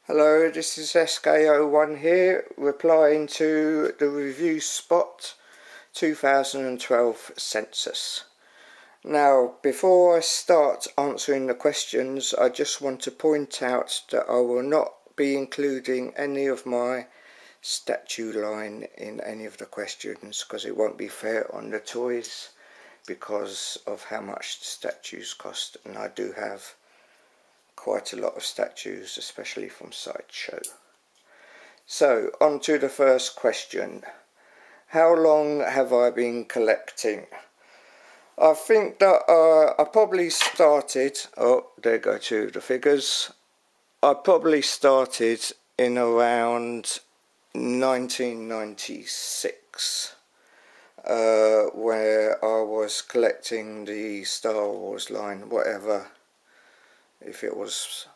Hello, this is SKO1 here, replying to the review spot 2012 census. Now, before I start answering the questions, I just want to point out that I will not be including any of my statue line in any of the questions because it won't be fair on the toys because of how much the statues cost, and I do have quite a lot of statues, especially from Sideshow. So, on to the first question. How long have I been collecting? I think that I probably started, there go to the figures. I probably started in around 1996, where I was collecting the Star Wars line, whatever, if it was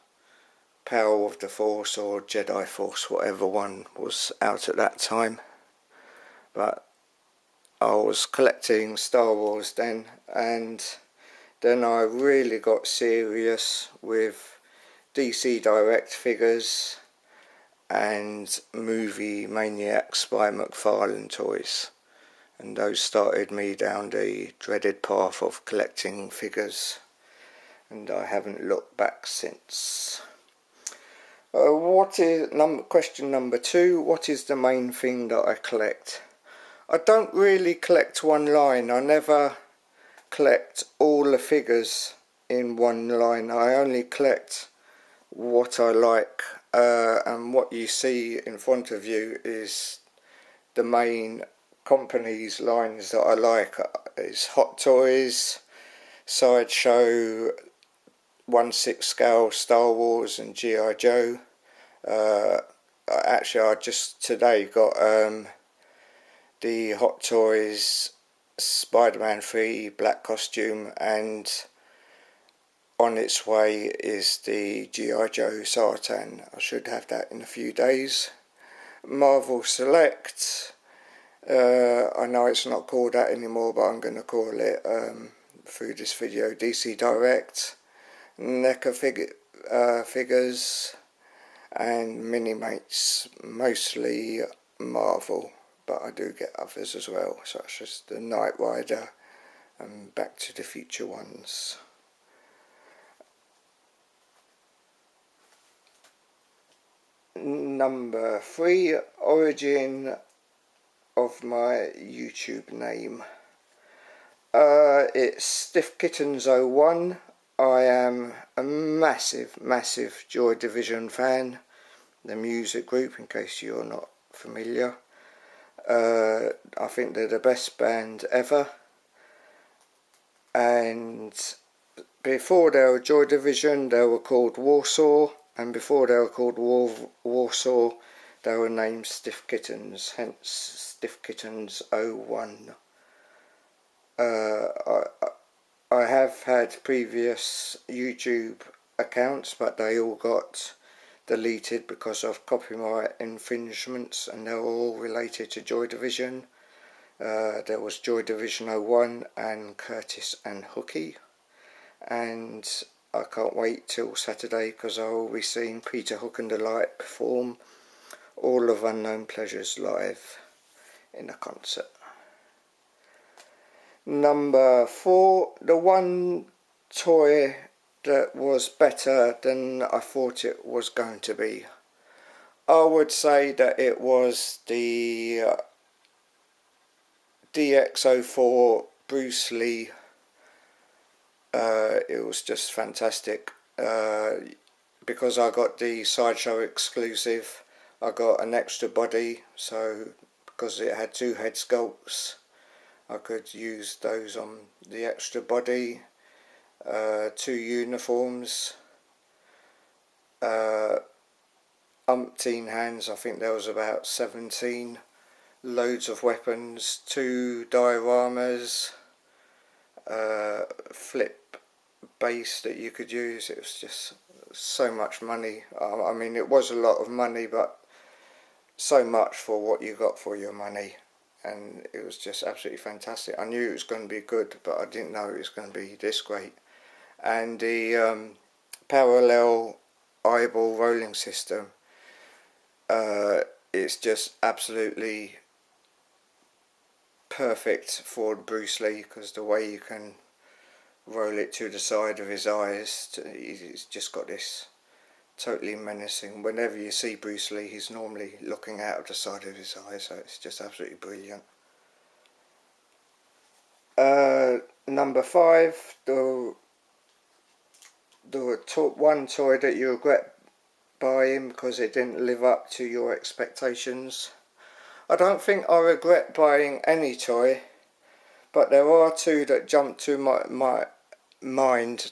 Power of the Force or Jedi Force, whatever one was out at that time. But I was collecting Star Wars then, and then I really got serious with DC Direct figures and Movie Maniacs by McFarlane toys, and those started me down the dreaded path of collecting figures, and I haven't looked back since. Question number 2, what is the main thing that I collect? I don't really collect one line. I never collect all the figures in one line. I only collect what I like, and what you see in front of you is the main company's lines that I like. It's Hot Toys, Sideshow, 1/6 scale Star Wars and G.I. Joe. Actually, I just today got the Hot Toys Spider-Man 3 black costume, and on its way is the G.I. Joe Sartan. I should have that in a few days. Marvel Select, I know it's not called that anymore, but I'm going to call it through this video DC Direct. NECA figures and Mini-Mates, mostly Marvel, but I do get others as well, such as the Knight Rider and Back to the Future ones. Number 3, origin of my YouTube name. It's Stiffkittens01. I am a massive Joy Division fan, the music group, in case you're not familiar. I think they're the best band ever, and before they were Joy Division they were called Warsaw, and before they were called Warsaw they were named Stiffkittens, hence Stiffkittens01. I have had previous YouTube accounts, but they all got deleted because of copyright infringements, and they were all related to Joy Division. There was Joy Division 01 and Curtis and Hooky, and I can't wait till Saturday because I will be seeing Peter Hook and the Light perform all of Unknown Pleasures live in a concert. Number 4, the one toy that was better than I thought it was going to be. I would say that it was the DX04 Bruce Lee. It was just fantastic. Because I got the Sideshow exclusive, I got an extra body, so because it had 2 head sculpts, I could use those on the extra body. 2 uniforms, umpteen hands, I think there was about 17, loads of weapons, 2 dioramas, flip base that you could use. It was just so much money. I mean, it was a lot of money, but so much for what you got for your money, and it was just absolutely fantastic. I knew it was going to be good, but I didn't know it was going to be this great. And the parallel eyeball rolling system it's just absolutely perfect for Bruce Lee, because the way you can roll it to the side of his eyes, he's just got this totally menacing. Whenever you see Bruce Lee, he's normally looking out of the side of his eyes, so it's just absolutely brilliant. Number 5, the one toy that you regret buying because it didn't live up to your expectations. I don't think I regret buying any toy, but there are two that jump to my mind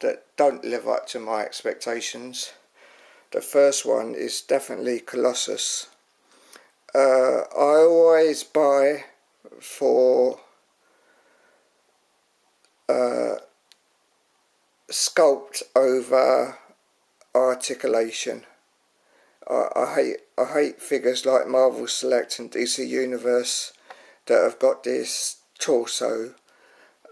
that don't live up to my expectations. The first one is definitely Colossus. I always buy for sculpt over articulation. I hate figures like Marvel Select and DC Universe that have got this torso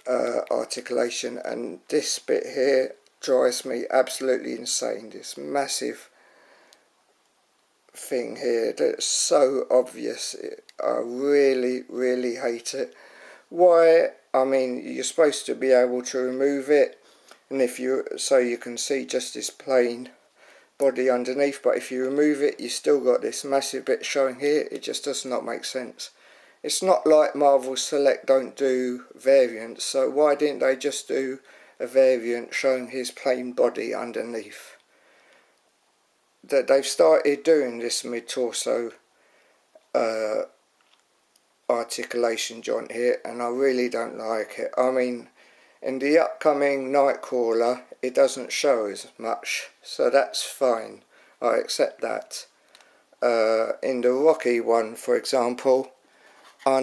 articulation, and this bit here drives me absolutely insane. This massive thing here that's so obvious. I really hate it. Why? I mean, you're supposed to be able to remove it, and if you can see just this plain body underneath, but if you remove it, you still got this massive bit showing here. It just does not make sense. It's not like Marvel Select don't do variants, so why didn't they just do a variant showing his plain body underneath? That they've started doing this mid-torso articulation joint here, and I really don't like it. I mean, in the upcoming Nightcrawler it doesn't show as much, so that's fine, I accept that. In the Rocky one, for example, I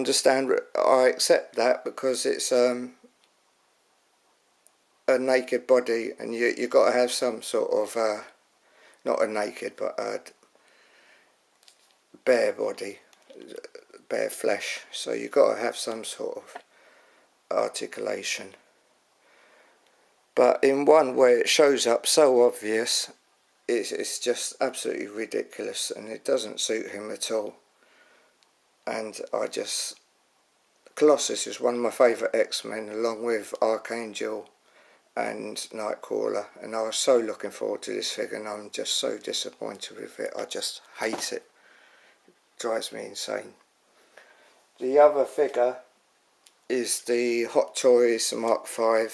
accept that because it's a naked body, and you got to have some sort of not a naked but a bare body, bare flesh, so you got to have some sort of articulation. But in one where it shows up so obvious, it's just absolutely ridiculous, and it doesn't suit him at all. And Colossus is one of my favourite X-Men, along with Archangel and Nightcrawler, and I was so looking forward to this figure, and I'm just so disappointed with it. I just hate it. It drives me insane. The other figure is the Hot Toys Mark V.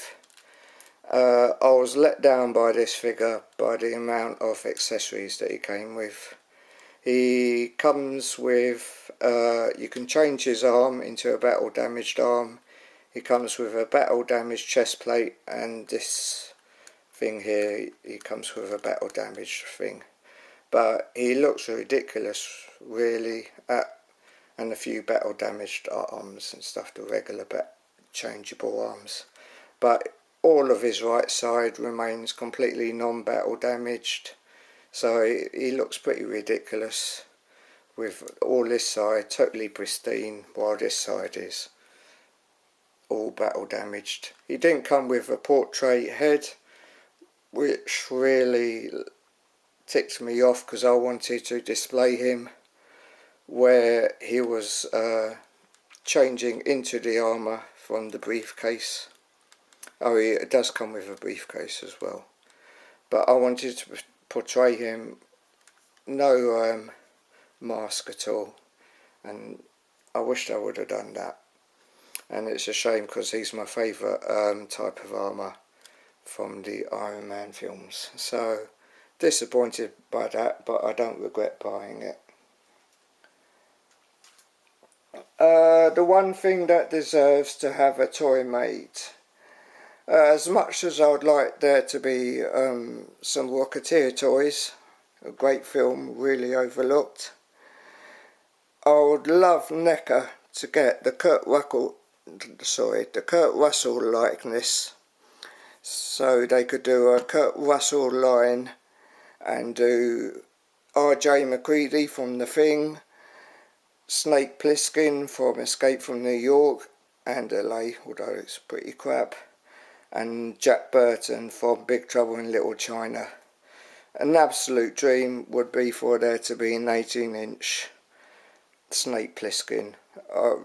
I was let down by this figure by the amount of accessories that he came with. He comes with, you can change his arm into a battle damaged arm. He comes with a battle damaged chest plate, and this thing here, he comes with a battle damaged thing. But he looks ridiculous really, and a few battle damaged arms and stuff, the regular changeable arms. But all of his right side remains completely non-battle damaged, so he looks pretty ridiculous with all this side totally pristine, while this side is all battle damaged. He didn't come with a portrait head, which really ticked me off, because I wanted to display him where he was changing into the armour from the briefcase. Oh, it does come with a briefcase as well, but I wanted to portray him no mask at all, and I wished I would have done that. And it's a shame, because he's my favourite type of armour from the Iron Man films. So disappointed by that, but I don't regret buying it. The one thing that deserves to have a toy made, as much as I would like there to be some Rocketeer toys, a great film, really overlooked, I would love NECA to get the Kurt Russell likeness, so they could do a Kurt Russell line and do R.J. McCready from The Thing, Snake Plissken from Escape from New York and LA, although it's pretty crap, and Jack Burton from Big Trouble in Little China. An absolute dream would be for there to be an 18-inch Snake Plissken. I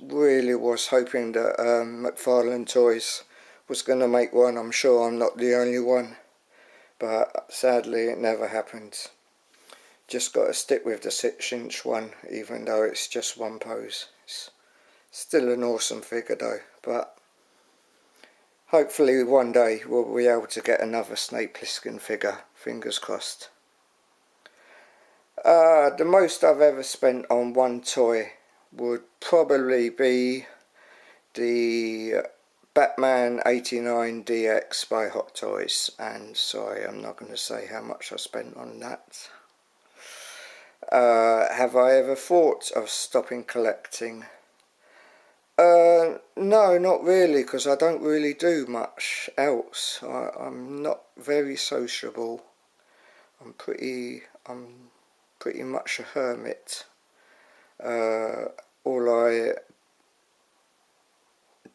really was hoping that McFarlane Toys was going to make one. I'm sure I'm not the only one, but sadly it never happened. Just got to stick with the 6-inch one, even though it's just one pose. It's still an awesome figure though, but hopefully one day we'll be able to get another Snake Plissken figure, fingers crossed. The most I've ever spent on one toy would probably be the Batman 89 DX by Hot Toys, and sorry, I'm not going to say how much I spent on that. Have I ever thought of stopping collecting? No, not really, because I don't really do much else. I'm not very sociable. I'm pretty much a hermit. All I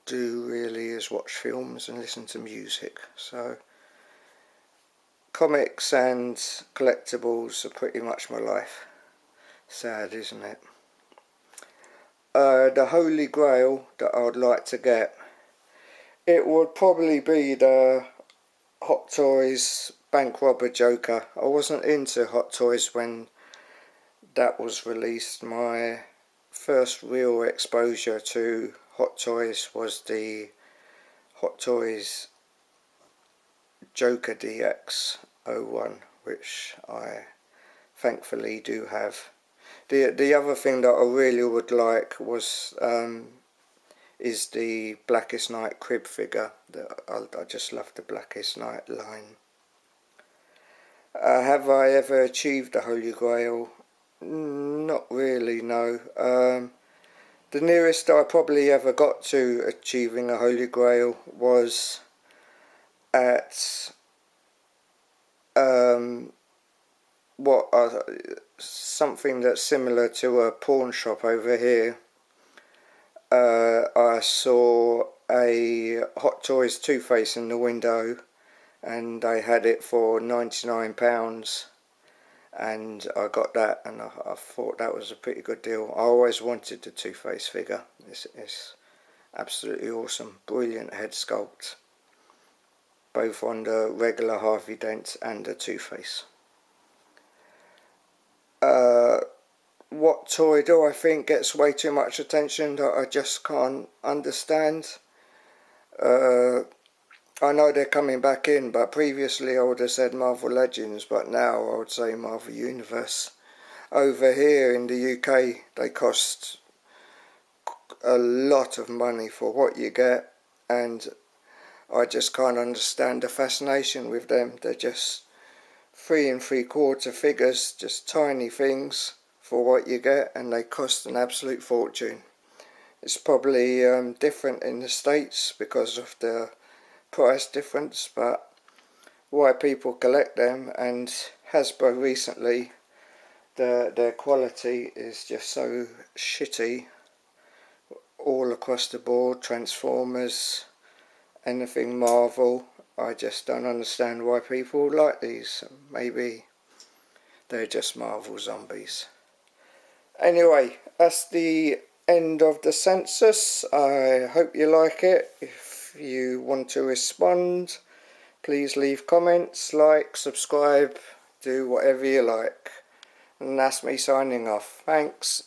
do really is watch films and listen to music. So comics and collectibles are pretty much my life. Sad, isn't it? The Holy Grail that I'd like to get, it would probably be the Hot Toys Bank Robber Joker. I wasn't into Hot Toys when that was released. My first real exposure to Hot Toys was the Hot Toys Joker DX01, which I thankfully do have. The other thing that I really would like was is the Blackest Night crib figure. I just love the Blackest Night line. Have I ever achieved the Holy Grail? Not really, no. The nearest I probably ever got to achieving a Holy Grail was at something that's similar to a pawn shop over here. I saw a Hot Toys Two-Face in the window, and they had it for £99, and I got that, and I thought that was a pretty good deal. I always wanted the Two-Face figure. It's absolutely awesome, brilliant head sculpt, both on the regular Harvey Dent and the Two-Face. What toy do I think gets way too much attention that I just can't understand? I know they're coming back in, but previously I would have said Marvel Legends, but now I would say Marvel Universe. Over here in the UK, they cost a lot of money for what you get, and I just can't understand the fascination with them. They're just 3 3/4 figures, just tiny things for what you get, and they cost an absolute fortune. It's probably different in the States because of the price difference, but why people collect them, and Hasbro recently, their quality is just so shitty all across the board. Transformers, anything Marvel, I just don't understand why people like these. Maybe they're just Marvel zombies. Anyway, that's the end of the census. I hope you like it. If you want to respond, please leave comments, like, subscribe, do whatever you like. And that's me signing off. Thanks.